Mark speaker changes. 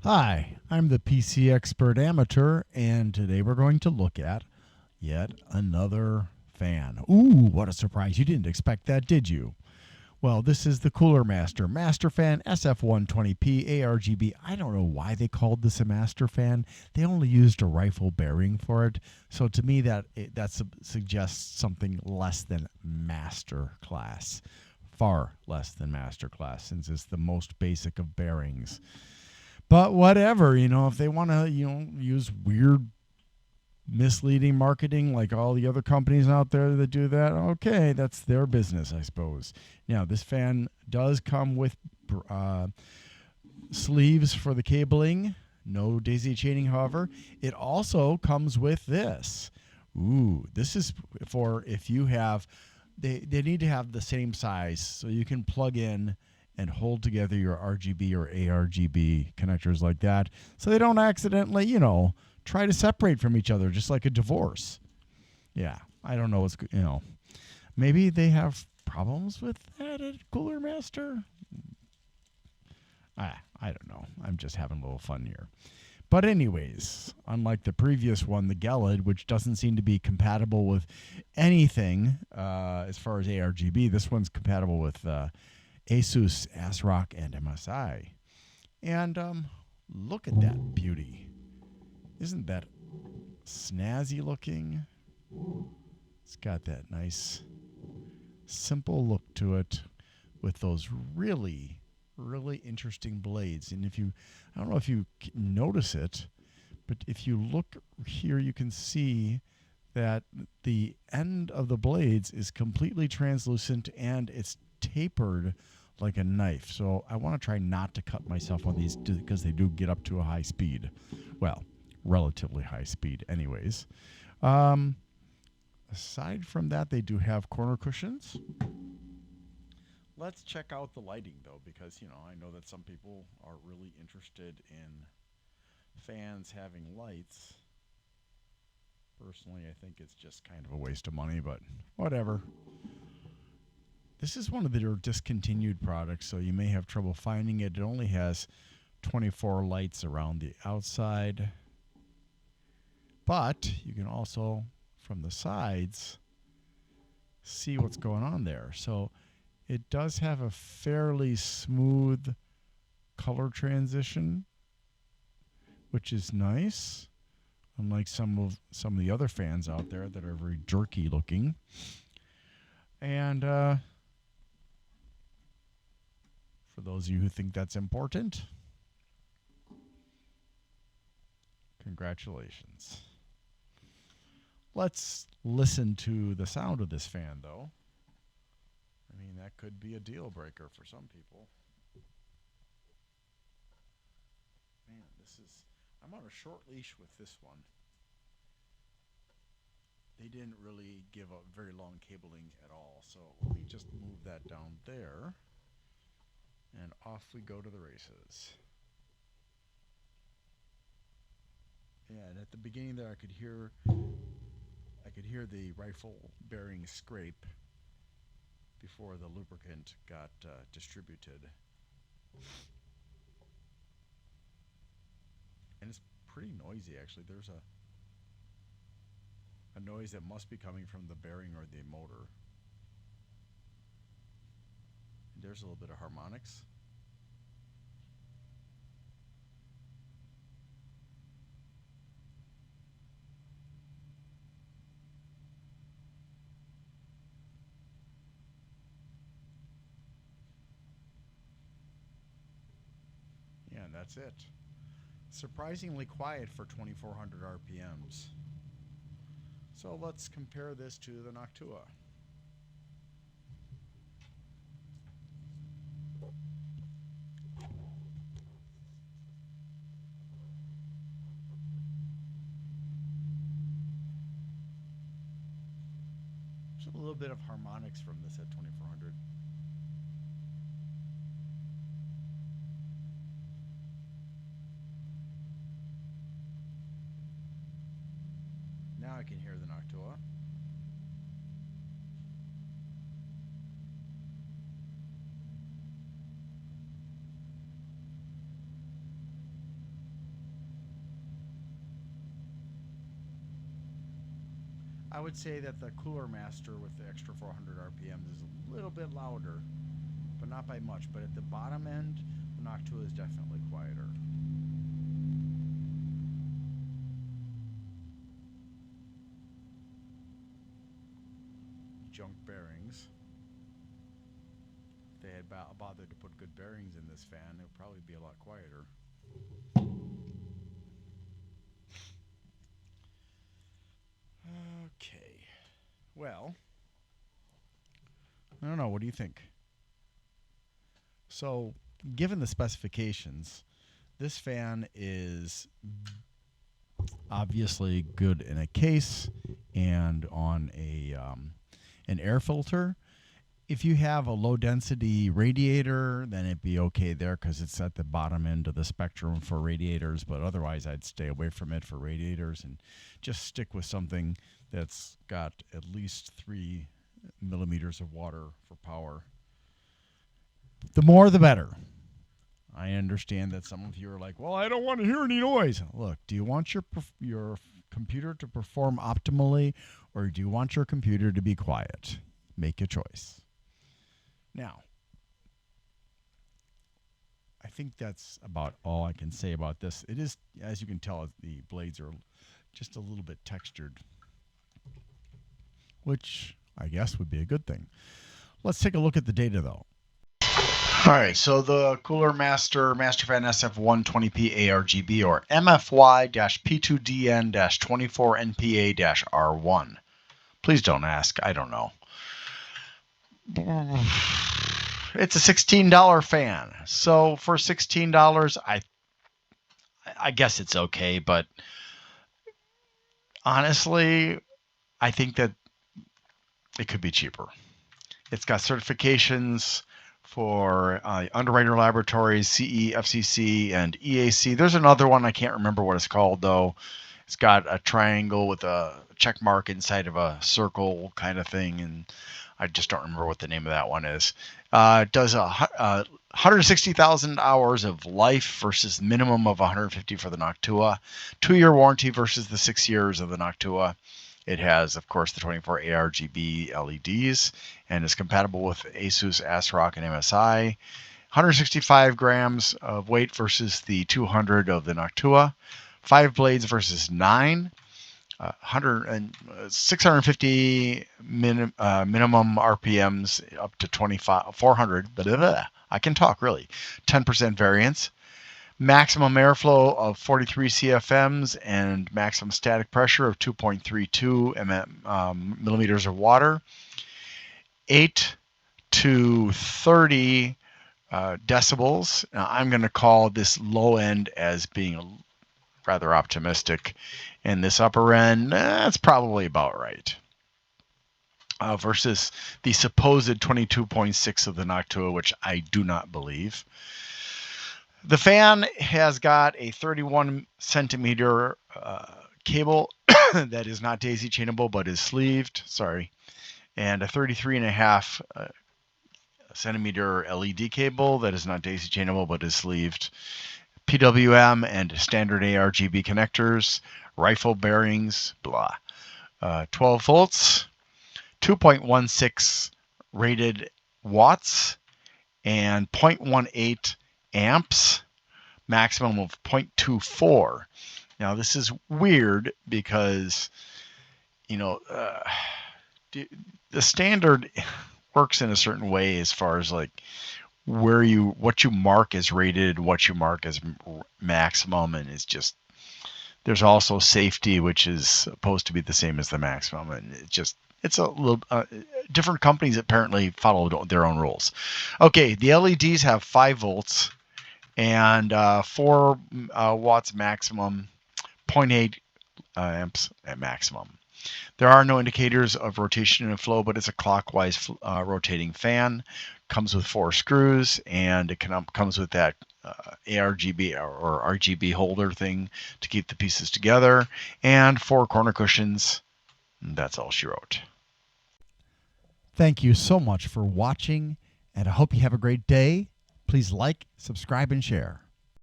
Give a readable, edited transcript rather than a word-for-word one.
Speaker 1: Hi, I'm the PC Expert Amateur, and today we're going to look at yet another fan. Ooh, what a surprise. You didn't expect that, did you? Well, this is the Cooler Master Master Fan SF120P ARGB. I don't know why they called this a Master Fan. They only used a rifle bearing for it. So to me that suggests something less than Master Class. Far less than Master Class, since it's the most basic of bearings. But whatever, if they want to, use weird, misleading marketing like all the other companies out there that do that, okay, that's their business, I suppose. Now, this fan does come with sleeves for the cabling, no daisy chaining, however. It also comes with this. Ooh, this is for if you have, they need to have the same size so you can plug in and hold together your RGB or ARGB connectors like that so they don't accidentally, try to separate from each other just like a divorce. Yeah, I don't know maybe they have problems with that at Cooler Master. I don't know. I'm just having a little fun here. But anyways, unlike the previous one, the Gelid, which doesn't seem to be compatible with anything as far as ARGB, this one's compatible with Asus, ASRock, and MSI. And look at that beauty. Isn't that snazzy looking? It's got that nice, simple look to it with those really, really interesting blades. And I don't know if you notice it, but if you look here, you can see that the end of the blades is completely translucent and it's tapered like a knife. So I want to try not to cut myself on these because they do get up to a high speed. Well, relatively high speed anyways. Aside from that, they do have corner cushions. Let's check out the lighting though, because I know that some people are really interested in fans having lights. Personally, I think it's just kind of a waste of money, but whatever. This is one of their discontinued products, so you may have trouble finding it. It only has 24 lights around the outside. But you can also, from the sides, see what's going on there. So it does have a fairly smooth color transition, which is nice. Unlike some of the other fans out there that are very jerky looking. And for those of you who think that's important, congratulations. Let's listen to the sound of this fan, though. I mean, that could be a deal breaker for some people. Man, I'm on a short leash with this one. They didn't really give a very long cabling at all, so let me just move that down there, and off we go to the races. Yeah, and at the beginning there, I could hear the rifle bearing scrape before the lubricant got distributed. And it's pretty noisy, actually. There's a noise that must be coming from the bearing or the motor. And there's a little bit of harmonics. Yeah, and that's it. Surprisingly quiet for 2400 RPMs. So let's compare this to the Noctua. There's a little bit of harmonics from this at 2400. Now I can hear the Noctua. I would say that the Cooler Master with the extra 400 RPMs is a little bit louder, but not by much. But at the bottom end, the Noctua is definitely quieter. Junk bearings. If they had bothered to put good bearings in this fan, it would probably be a lot quieter. Okay. Well, I don't know. What do you think? So, given the specifications, this fan is obviously good in a case and on an air filter. If you have a low density radiator, then it'd be okay there because it's at the bottom end of the spectrum for radiators. But otherwise, I'd stay away from it for radiators and just stick with something that's got at least 3 millimeters of water for power. The more, the better. I understand that some of you are like, well, I don't want to hear any noise. Look, do you want your computer to perform optimally, or do you want your computer to be quiet? Make a choice. Now, I think that's about all I can say about this. It is, as you can tell, the blades are just a little bit textured, which I guess would be a good thing. Let's take a look at the data, though. All right, so the Cooler Master Masterfan SF120P ARGB, or MFY-P2DN-24NPA-R1. Please don't ask. I don't know. It's a $16 fan. So for $16, I guess it's okay, but honestly, I think that it could be cheaper. It's got certifications for Underwriter Laboratories, CE, FCC, and EAC. There's another one, I can't remember what it's called though. It's got a triangle with a check mark inside of a circle kind of thing, and I just don't remember what the name of that one is. It does 160,000 hours of life versus minimum of 150 for the Noctua. 2-year warranty versus the 6 years of the Noctua. It has, of course, the 24 ARGB LEDs and is compatible with Asus, ASRock, and MSI. 165 grams of weight versus the 200 of the Noctua. 5 blades versus 9. 650 minimum RPMs up to 400. I can talk really. 10% variance. Maximum airflow of 43 CFMs and maximum static pressure of 2.32 millimeters of water. 8 to 30 decibels. Now, I'm going to call this low end as being rather optimistic, and this upper end, that's probably about right. Versus the supposed 22.6 of the Noctua, which I do not believe. The fan has got a 31 centimeter cable that is not daisy chainable but is sleeved, and a 33.5 centimeter LED cable that is not daisy chainable but is sleeved. PWM and standard ARGB connectors, rifle bearings, blah. 12 volts, 2.16 rated watts, and 0.18 amps, maximum of 0.24. Now this is weird because, the standard works in a certain way as far as like what you mark as rated, what you mark as maximum, and it's just, there's also safety, which is supposed to be the same as the maximum, and it's a little different companies apparently follow their own rules. Okay, the LEDs have 5 volts and 4 watts maximum, 0.8 amps at maximum. There are no indicators of rotation and flow, but it's a clockwise rotating fan. Comes with 4 screws, and it comes with that ARGB or RGB holder thing to keep the pieces together, and 4 corner cushions. And that's all she wrote. Thank you so much for watching, and I hope you have a great day. Please like, subscribe, and share.